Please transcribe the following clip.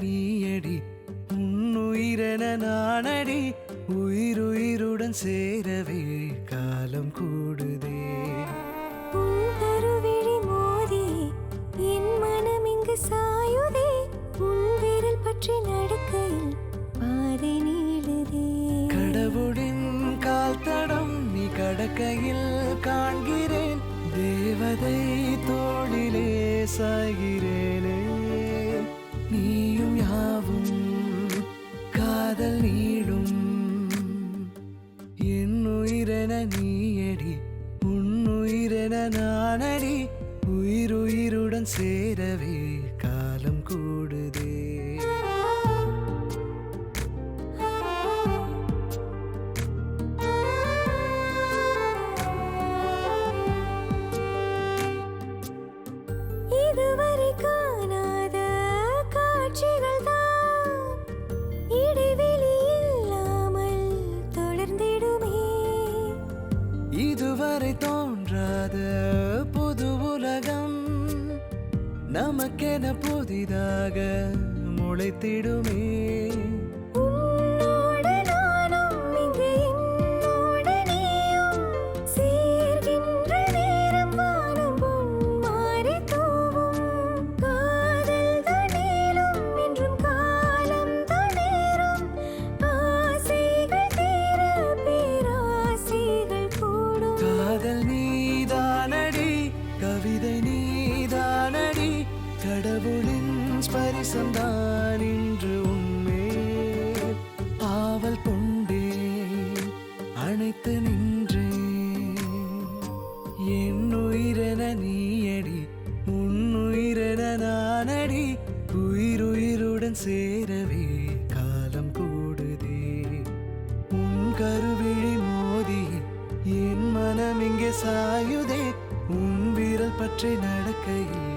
நீயடி உன்னுயிரென நானடி உயிருடன் சேரவே காலம் கூடுதே உன் கருவிழி மோதி என் மனம் இங்கு சாயுதே உன் விரல் பற்றி நடக்கையில் பாதை நீளுதே கடவுளின் கால் தடம் நீ கடக்கையில் காண்கிறேன் தேவதை தோளிலே சாய்கிறேனே நீயும் யாவும் காதல் நீடும் என்னுயிரென நீயடி உன்னுயிரென நானடி உயிருடன் சேரவே காலம் கூடுதே இதுவரை காணாத காட்சிகள் தான் இடைவெளி இல்லாமல் தொடர்ந்திடுமே இதுவரை தோன்றாத புது உலகம் நமக்கென புதிதாக முளைத்திடுமே உன்னோடு நானும் இங்கு என்னோடு நீயும் சேர்கின்ற நேரம் வானம் பொன்மாரி தூவும் காதல் தான் நீளும் என்றும் காலம் தான் நேரும் ஆசைகள் தீர பேராசைகள் கூடும் காதல் நீதானடி கவிதை நீதானடி கடவுளின் ஸ்பரிசம்தான் இன்று உன்மேல் ஆவல் கொண்டேன் அணைத்து நின்றேன் என்னுயிரென நீயடி உன்னுயிரென நானடி உயிருடன் சேரவே காலம் கூடுதே உன் கருவிழி மோதி என் மனம் இங்கே சாயுதே உன் விரல் பற்றி நடக்கையில்